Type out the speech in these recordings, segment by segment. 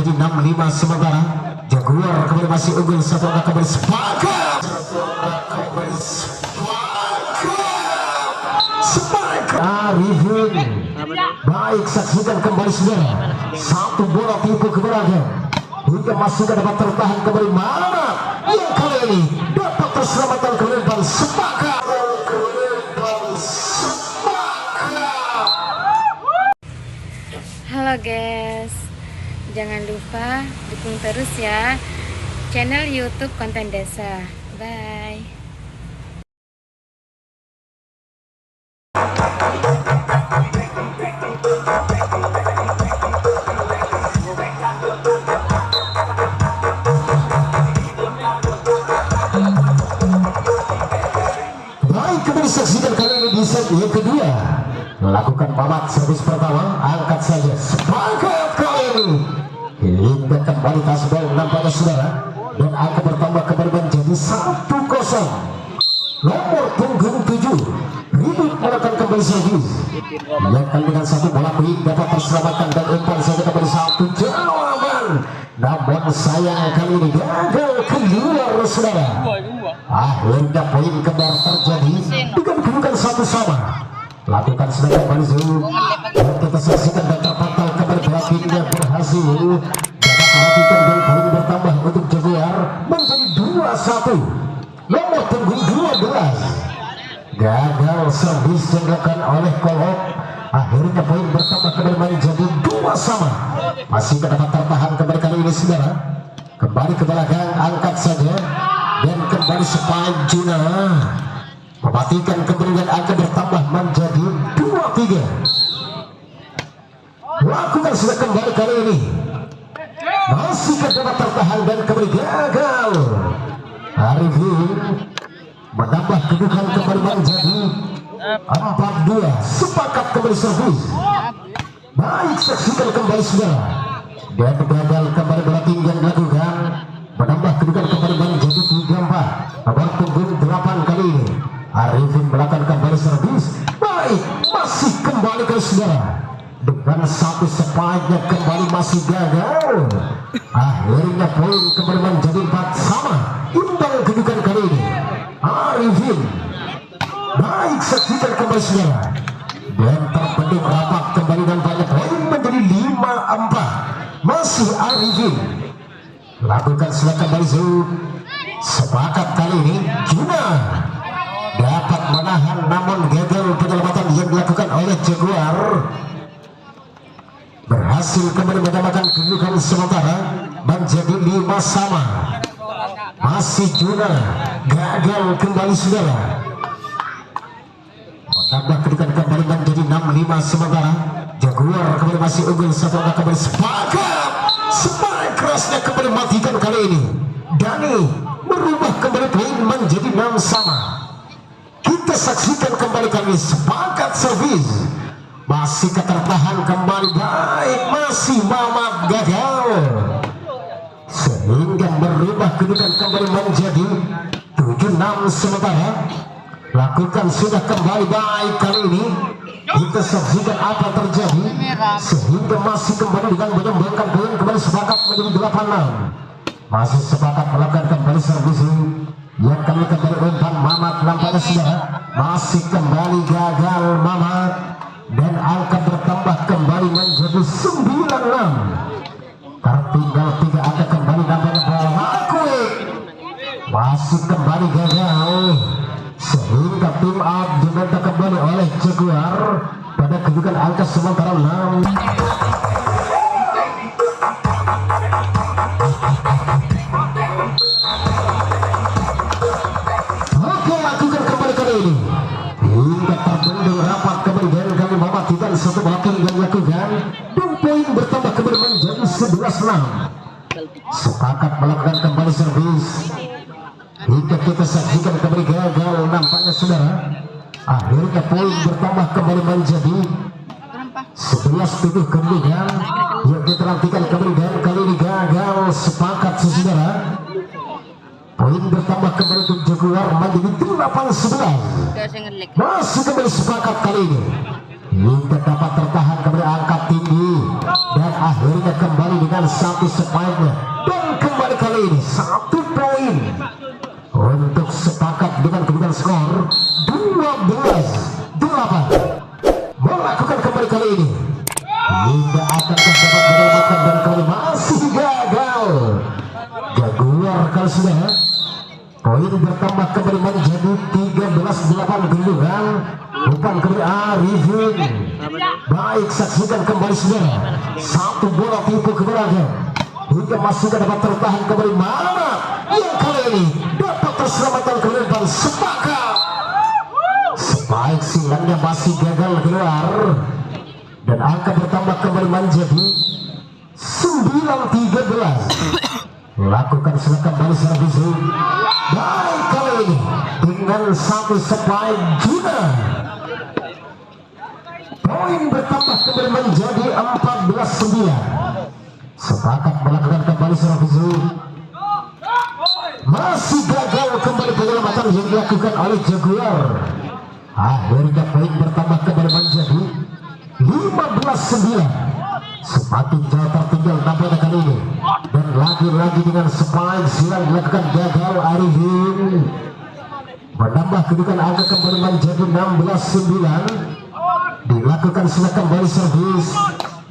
Jadi 6-5 sementara. Jaguar kembali masih unggul, satu angka kembali sepakat. Arifin, baik, saksikan kembali saudara. Satu bola tipu ke belakang hingga masih dapat tertahan kembali mana yang kali ini dapat terselamatkan ke depan. Sepakat. Halo guys, jangan lupa dukung terus ya channel YouTube Konten Desa. Bye. Baik, kembali saksikan kali ini di set yang kedua. Melakukan pamat servis pertama, angkat saja. Sepakat kali ini hingga kembali tasbel nampaknya saudara, dan angka bertambah kembali menjadi 1-0. Nomor punggung 7 Ribut melakukan kembali servis yang kali dengan satu bola quick dapat terselamatkan dan umpan saja kembali satu jawaban, namun sayang kali ini gagal keluar saudara. Akhirnya poin kembar terjadi dengan kedudukan 1-1. Lakukan sedang kembali zoom dan kita saksikan dan terpantau kembali belakangnya berhasil dapat melakukan dan poin bertambah untuk Jaguar menjadi 2-1. Nomor punggung 12 gagal servis yang dilakukan oleh Kolok, akhirnya poin bertambah kembali menjadi 2-2. Masih dapat tertahan kembali kali ini saudara, kembali ke belakang, angkat saja dan kembali Spike Juna mematikan kembali dan angka bertambah menjadi 2-3. Lakukan sudah kembali kali ini, masih dapat tertahan dan kembali gagal. Arifin menambah kedudukan kembali menjadi 4-2. Sepakat kembali servis. Baik, saksikan kembali saudara, dan gagal kembali bola tinggi yang dilakukan, menambah kedudukan kembali menjadi 3-4. Nomor punggung 8 kali ini Arifin melakukan kembali servis. Baik, masih kembali ke saudara dengan satu spike kembali masih gagal. Akhirnya poin kembali menjadi 4-4, imbang kedudukan kali ini Arifin. Baik, saksikan kembali saudara, dan terbentuk rapat kembali nampaknya poin menjadi 5-4. Masih Arifin lakukan sudah kembali zoom. Sepakat kali ini Juna dapat menahan, namun gagal penyelamatan yang dilakukan oleh Jaguar. Berhasil kembali menyamakan kedudukan sementara menjadi 5-5. Masih Juna gagal kembali saudara, menambah kedudukan kembali menjadi 6-5 sementara. Jaguar kembali masih unggul, satu angka kembali sepakat. Sepakat kerasnya kembali matikan kali ini Dani merubah kembali poin menjadi 6-6. Kita saksikan kembali kali ini sepakat servis, masih ketertahan kembali. Baik, masih Mamat gagal sehingga merubah kedudukan kembali menjadi 7-6 sementara. Lakukan sudah kembali baik kali ini, kita saksikan apa terjadi sehingga masih kembali dengan menyumbangkan poin kembali sepakat menjadi 8-6. Masih sepakat melakukan kembali servis yang kali kembali umpan Mamat nampaknya saudara, masih kembali gagal Mamat dan angka bertambah kembali menjadi 9-6. Tertinggal 3 angka kembali nampaknya bola quick masih kembali gagal sehingga tim out diminta kembali oleh Jaguar pada kedudukan angka sementara 6. Oke, lakukan kembali kali ini hingga terbendung rapat kembali dari kali mematikan satu belakang yang dilakukan dan poin bertambah kembali menjadi 11-6. Sepakat melakukan kembali servis hingga kita saksikan kembali gagal nampaknya saudara. Akhirnya poin bertambah kembali menjadi 11-7 kemudian yang kita nantikan kembali dan kali ini gagal. Sepakat saudara, poin bertambah kembali untuk Jaguar menjadi 8-11. Masih kembali sepakat kali ini hingga dapat tertahan kembali angkat tinggi dan akhirnya kembali dengan satu spike-nya, dan kembali kali ini 1 poin untuk sepakat dengan kedudukan skor 12-8. Melakukan kembali kali ini hingga akan dapat menyelamatkan, dan kali masih gagal. Jaguar kalau sudah poin bertambah kembali menjadi 13-8 kedudukan. Umpan kembali Arifin. Baik, saksikan kembali saudara, satu bola tipu ke belakang hingga masih dapat tertahan kembali mana yang kali ini dapat terselamatkan kembali dan sepakat. Spike silangnya masih gagal keluar, dan angka bertambah kembali menjadi 9-13. Lakukan sudah kembali servis. Baik, kali ini dengan satu spike Juna. Poin bertambah kembali menjadi 14-9. Sepakat melakukan kembali servis. Masih gagal kembali penyelamatan yang dilakukan oleh Jaguar. Akhirnya poin bertambah kembali menjadi 15-9. Semakin jauh tertinggal tampaknya kali ini, dan lagi-lagi dengan spike silang dilakukan gagal. Arifin menambah kedudukan angka kembali menjadi 16-9. Dilakukan sudah kembali servis.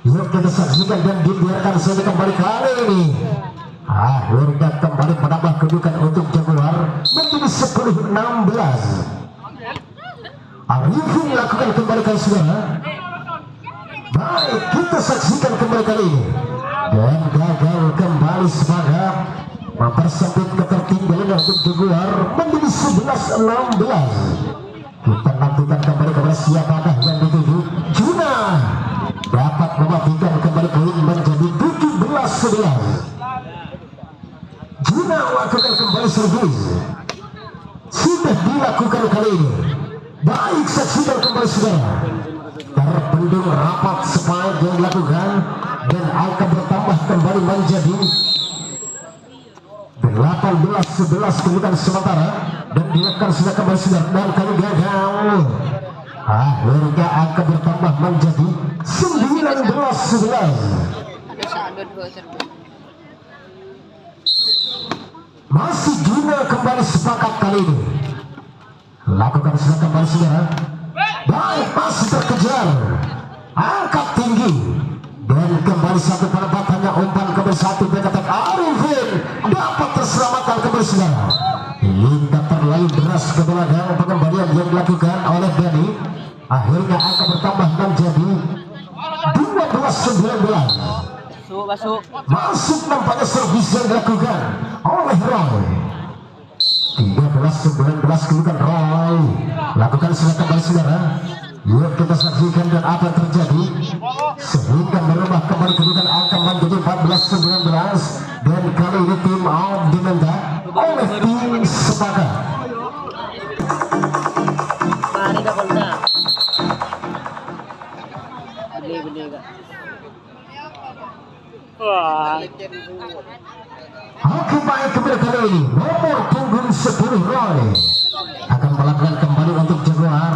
Yuk kita saksikan dan dibiarkan saja kembali kali ini. Akhirnya kembali menambah kedudukan untuk Jaguar menjadi 10-16. Arifin lakukan kembali kali saudara. Baik, kita saksikan kembali kali ini, dan gagal kembali sepakat mempersempit ketertinggalan untuk Jaguar menjadi 11-16. Kita nantikan kembali kepada siapakah yang dituju. Juna dapat mematikan kembali poin menjadi 17-11. Juna lakukan kembali servis. Sudah dilakukan kali ini. Baik, saksikan kembali saudara, terbendung rapat spike yang dilakukan, dan angka bertambah kembali menjadi 18-11 kedudukan sementara, dan dilakukan sudah kembali sudah, dan kali gagal. Akhirnya angka bertambah menjadi 19-11. Masih Juna kembali sepakat kali ini. Lakukan sudah kembali saudara. Baik, masih terkejar, angkat tinggi, dan kembali satu penempatannya umpan kembali satu bekatak. Arifin dapat terselamatkan kembali saudara. Hingga terlalu deras ke belakang pengembalian yang dilakukan oleh Dani. Akhirnya angka bertambah menjadi 12-19. Masuk nampaknya servis yang dilakukan oleh Roy. 13-19 kedudukan Roy. Lakukan sudah kembali saudara. Yuk kita saksikan dan apa yang terjadi sehingga merubah kembali kedudukan angka menjadi 14-19, dan kali ini tim out diminta oleh tim sepakat. Oke, baik, kembali kali ini nomor punggung 10 Roy akan melakukan kembali untuk Jaguar.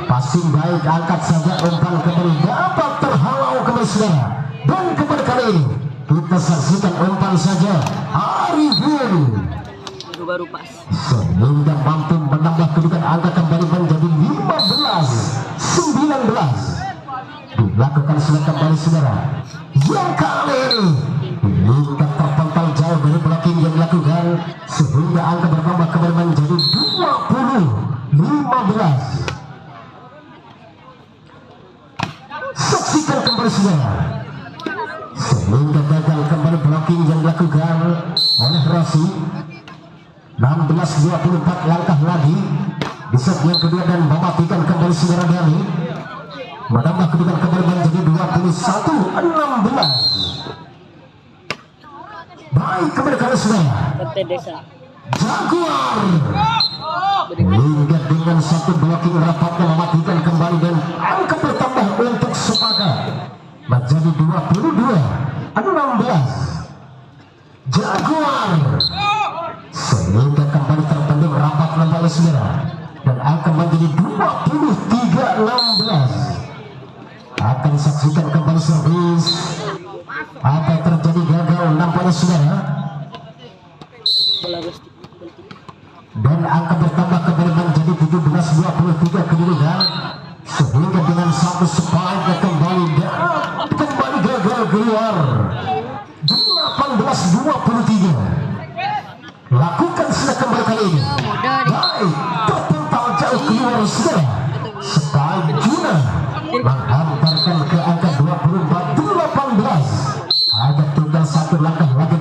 Passing baik, angkat saja, umpan kembali dapat terhalau kembali saudara, dan kembali kali ini kita saksikan umpan saja Arifin sehingga mampu menambah kedudukan angka kembali menjadi 15-19. Dilakukan sudah kembali saudara, yang kali ini hingga terpental jauh dari blocking yang dilakukan, sehingga angka bertambah kembali menjadi 20-15. Saksikan kembali saudara, sehingga gagal kembali blocking yang dilakukan oleh Rossi. 16-24 langkah lagi di set yang kedua, dan mematikan kembali saudara Dani, menambah kedudukan kembali menjadi 21-16. Baik, kembali kali saudara, Jaguar hingga dengan satu blocking rapatnya mematikan kembali, dan angka bertambah untuk sepakat menjadi 22-16. Jaguar sehingga kembali terbentuk rapat kembali saudara, dan angka menjadi 23-16. Akan akan saksikan kembali servis. Apa yang terjadi gagal nampaknya saudara. Dan angka bertambah kembali menjadi 17-23 kedudukan, sehingga dengan satu spike kembali gagal keluar 18-23. Lakukan sudah kembali kali ini. Baik, terpental jauh keluar sudah. Spike Juna menghantarkan ke angka 24-18. Ada tinggal satu langkah lagi